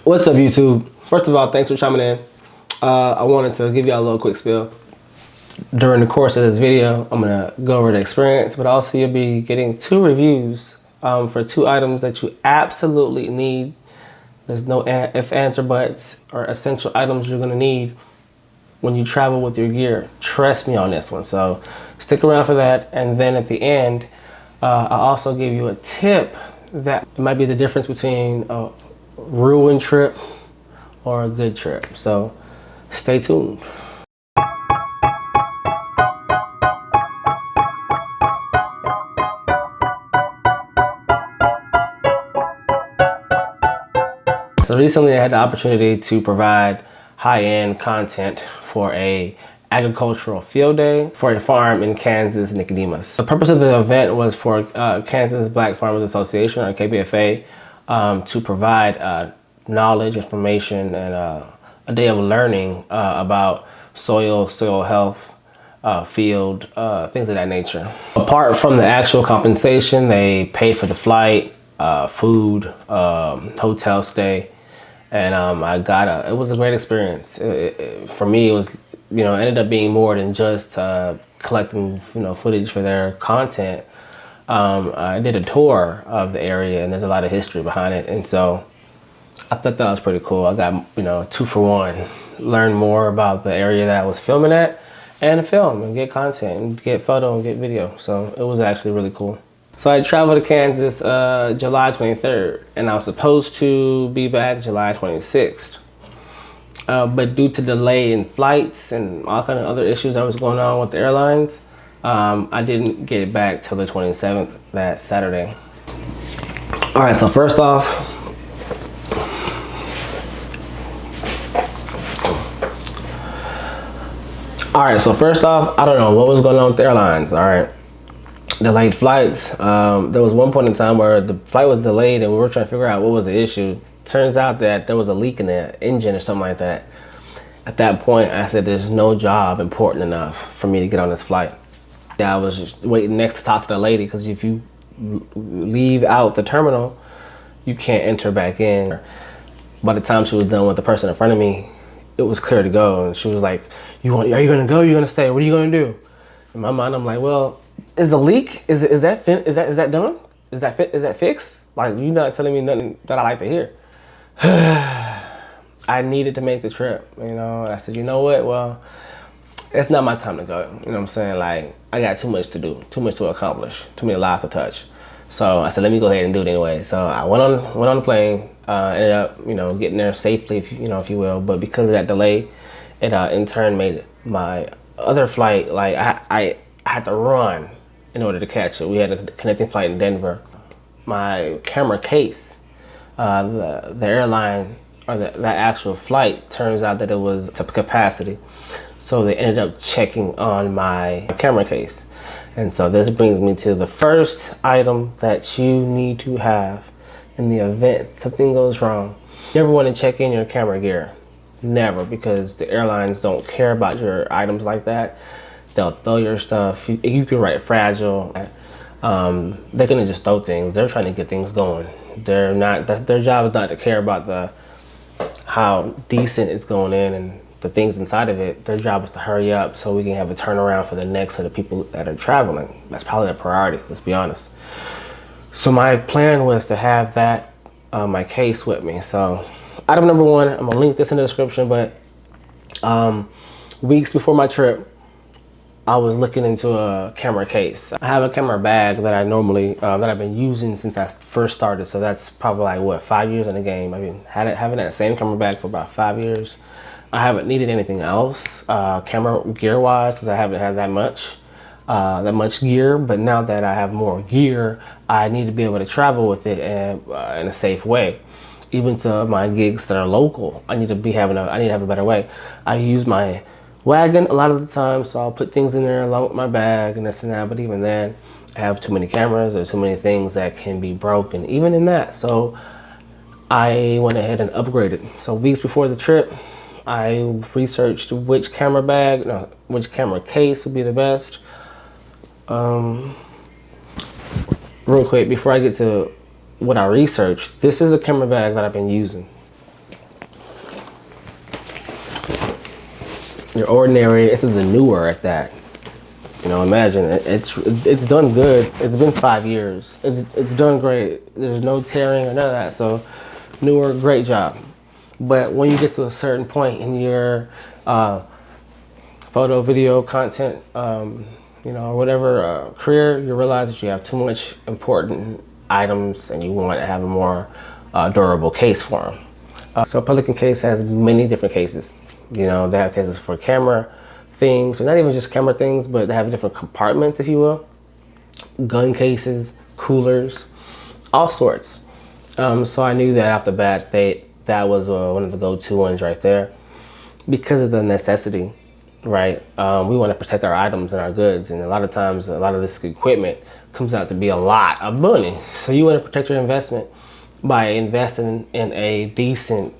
What's up, YouTube? First of all, thanks for chiming in. I wanted to give y'all a little quick spiel. During the course of this video, I'm gonna go over the experience, but also you'll be getting 2 reviews for 2 items that you absolutely need. There's no if, ands, or buts, or essential items you're gonna need when you travel with your gear. Trust me on this one. So stick around for that. And then at the end, I'll also give you a tip that might be the difference between a ruined trip or a good trip. So stay tuned. So recently I had the opportunity to provide high-end content for a agricultural field day for a farm in Kansas, Nicodemus. The purpose of the event was for Kansas Black Farmers Association, or KBFA, to provide knowledge, information, and a day of learning about soil health, field, things of that nature. Apart from the actual compensation, they paid for the flight, food, hotel stay, and it was a great experience. For me, it was, ended up being more than just collecting, footage for their content. I did a tour of the area, and there's a lot of history behind it, and so I thought that was pretty cool. I got, 2 for 1. Learn more about the area that I was filming at, and film and get content and get photo and get video. So it was actually really cool. So I traveled to Kansas July 23rd, and I was supposed to be back July 26th. But due to delay in flights and all kind of other issues that was going on with the airlines, I didn't get it back till the 27th, that Saturday. All right, so first off, I don't know what was going on with the airlines. All right, delayed flights. There was one point in time where the flight was delayed and we were trying to figure out what was the issue. Turns out that there was a leak in the engine or something like that. At that point, I said there's no job important enough for me to get on this flight. I was just waiting next to talk to the lady, because if you leave out the terminal, you can't enter back in. By the time she was done with the person in front of me, it was clear to go, and she was like, are you gonna go? Are you gonna stay? What are you gonna do? In my mind, I'm like, well, is the leak, is that done? Is that fixed? Like, you're not telling me nothing that I like to hear. I needed to make the trip, I said, you know what? Well, it's not my time to go. You know what I'm saying? Like, I got too much to do, too much to accomplish, too many lives to touch. So I said, let me go ahead and do it anyway. So I went on the plane, ended up, getting there safely, if you will. But because of that delay, it in turn made my other flight, like I had to run in order to catch it. We had a connecting flight in Denver. My camera case, the airline, or that actual flight, turns out that it was to capacity. So they ended up checking on my camera case. And so this brings me to the first item that you need to have in the event something goes wrong. You never want to check in your camera gear. Never, because the airlines don't care about your items like that. They'll throw your stuff. You can write fragile. They're gonna just throw things. They're trying to get things going. Their job is not to care about how decent it's going in and the things inside of it. Their job is to hurry up so we can have a turnaround for the next set of people that are traveling. That's probably a priority, let's be honest. So my plan was to have that my case with me. So item number 1, I'm gonna link this in the description, but weeks before my trip, I was looking into a camera case. I have a camera bag that I normally, that I've been using since I first started. So that's probably like, what, 5 years in the game. I've been having that same camera bag for about 5 years. I haven't needed anything else, camera gear wise, because I haven't had that much gear. But now that I have more gear, I need to be able to travel with it in a safe way. Even to my gigs that are local, I need to have a better way. I use my wagon a lot of the time, so I'll put things in there along with my bag and this and that. But even then, I have too many cameras. There's too many things that can be broken, even in that. So I went ahead and upgraded. So weeks before the trip, I researched which camera case would be the best. Real quick, before I get to what I researched, this is the camera bag that I've been using. Your ordinary, this is a newer at that. You know, imagine it's done good. It's been 5 years. It's done great. There's no tearing or none of that. So newer, great job. But when you get to a certain point in your photo, video, content, you know, whatever career, you realize that you have too much important items and you want to have a more durable case for them. So Pelican case has many different cases. You know, they have cases for camera things, or not even just camera things, but they have different compartments, if you will. Gun cases, coolers, all sorts. So I knew that off the bat, that was one of the go-to ones right there, because of the necessity, right? We want to protect our items and our goods, and a lot of times, a lot of this equipment comes out to be a lot of money. So you want to protect your investment by investing in a decent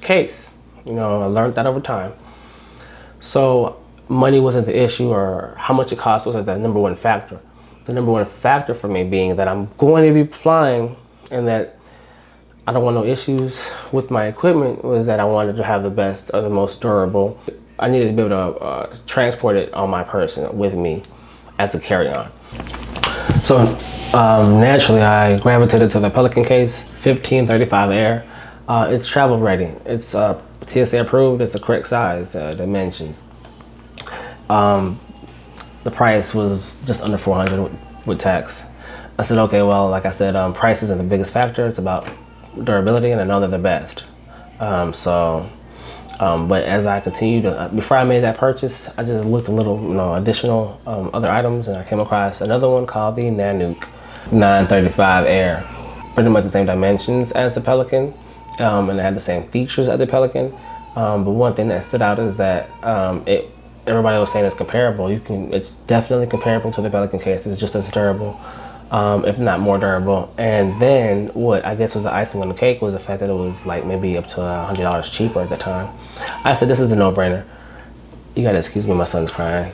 case. You know, I learned that over time. So money wasn't the issue, or how much it cost wasn't the number one factor. The number one factor for me being that I'm going to be flying and that I don't want no issues with my equipment was that I wanted to have the best or the most durable. I needed to be able to transport it on my person with me as a carry-on. So naturally I gravitated to the Pelican case 1535 Air. It's travel ready. It's TSA approved. It's the correct size, dimensions. The price was just under $400 with tax. I said, okay, well, like I said, price isn't the biggest factor. It's about durability, and I know they're the best. But as I continued, before I made that purchase, I just looked a little, you know, additional other items, and I came across another one called the Nanook 935 Air. Pretty much the same dimensions as the Pelican, and it had the same features as the Pelican. But one thing that stood out is that everybody was saying it's comparable. It's definitely comparable to the Pelican case. It's just as durable, if not more durable. And then what I guess was the icing on the cake was the fact that it was like maybe up to $100 cheaper at the time. I said, this is a no-brainer. You gotta excuse me, my son's crying.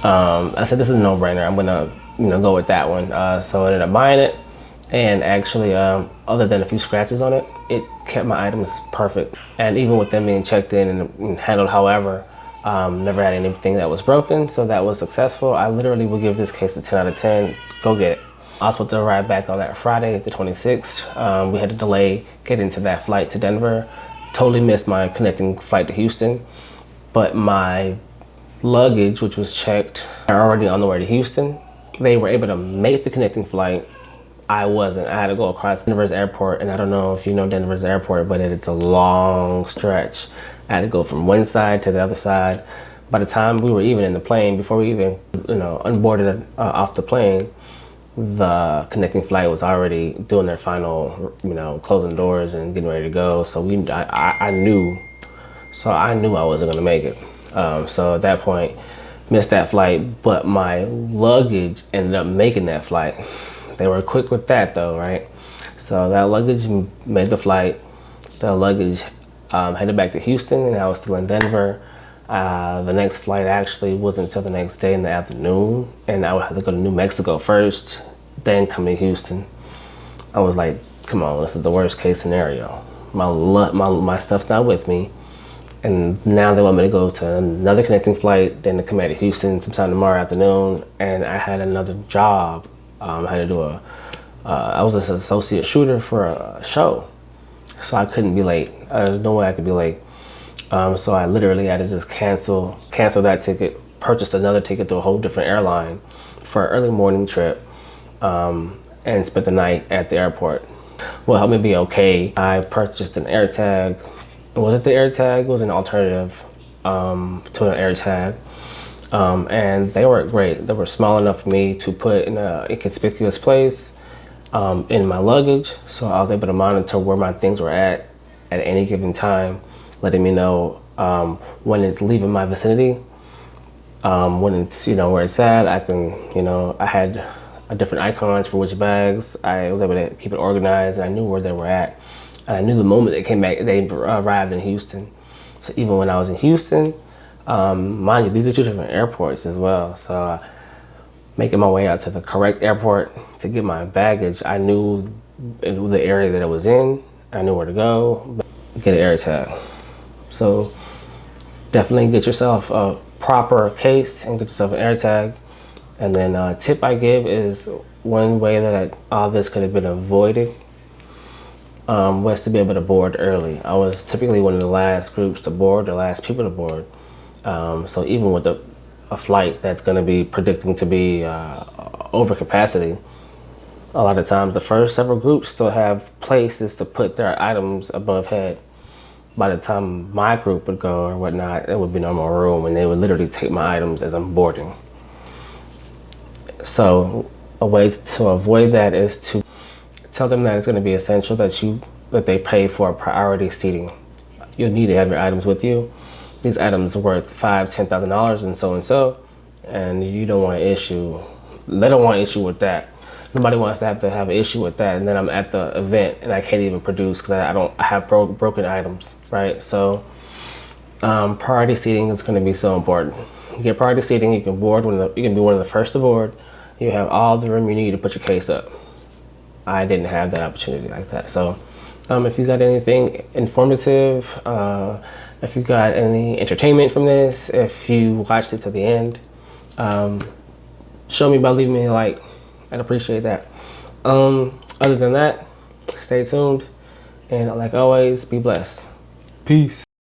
I said, this is a no-brainer. I'm gonna, you know, go with that one. So I ended up buying it, and actually, other than a few scratches on it, it kept my items perfect. And even with them being checked in and handled however, never had anything that was broken, so that was successful. I literally would give this case a 10 out of 10. Go get it. I was supposed to arrive back on that Friday, the 26th. We had to delay getting to that flight to Denver. Totally missed my connecting flight to Houston. But my luggage, which was checked, already on the way to Houston, they were able to make the connecting flight. I wasn't. I had to go across Denver's airport, and I don't know if you know Denver's airport, but it's a long stretch. I had to go from one side to the other side. By the time we were even in the plane, before we even, you know, unboarded off the plane, the connecting flight was already doing their final, you know, closing doors and getting ready to go. So I knew I wasn't gonna make it. So at that point, missed that flight, but my luggage ended up making that flight. They were quick with that though, right? So that luggage made the flight. The luggage headed back to Houston, and I was still in Denver. The next flight actually wasn't until the next day in the afternoon, and I would have to go to New Mexico first, then come to Houston. I was like, come on, this is the worst case scenario. My stuff's not with me, and now they want me to go to another connecting flight, then to come back to Houston sometime tomorrow afternoon, and I had another job. I had to do I was an associate shooter for a show, so I couldn't be late. There's no way I could be late. So I literally had to just cancel that ticket, purchased another ticket to a whole different airline for an early morning trip, and spent the night at the airport. Well, helped me be okay. I purchased an AirTag. Was it the AirTag? It was an alternative to an AirTag. And they were great. They were small enough for me to put in a inconspicuous place in my luggage. So I was able to monitor where my things were at any given time, letting me know when it's leaving my vicinity, when it's, you know, where it's at. I can, you know, I had different icons for which bags. I was able to keep it organized, and I knew where they were at. And I knew the moment they came back, they arrived in Houston. So even when I was in Houston, mind you, these are two different airports as well. So making my way out to the correct airport to get my baggage, I knew the area that it was in. I knew where to go, get an AirTag. So Definitely get yourself a proper case and get yourself an AirTag. And then tip I give is one way that all this could have been avoided was to be able to board early. I was typically one of the last groups to board, the last people to board. So even with a flight that's going to be predicting to be over capacity, a lot of times the first several groups still have places to put their items above head. By the time my group would go or whatnot, it would be no more room, and they would literally take my items as I'm boarding. So a way to avoid that is to tell them that it's going to be essential that they pay for priority seating. You'll need to have your items with you. These items are worth $5,000, $10,000 and so, and you don't want to issue. They don't want to issue with that. Nobody wants to have an issue with that, and then I'm at the event and I can't even produce because I have broken items, right? So priority seating is going to be so important. You get priority seating, you can board you can be one of the first to board. You have all the room you need to put your case up. I didn't have that opportunity like that. So if you got anything informative, if you got any entertainment from this, if you watched it to the end, show me by leaving me a like. I'd appreciate that. Other than that, stay tuned, and like always, be blessed. Peace.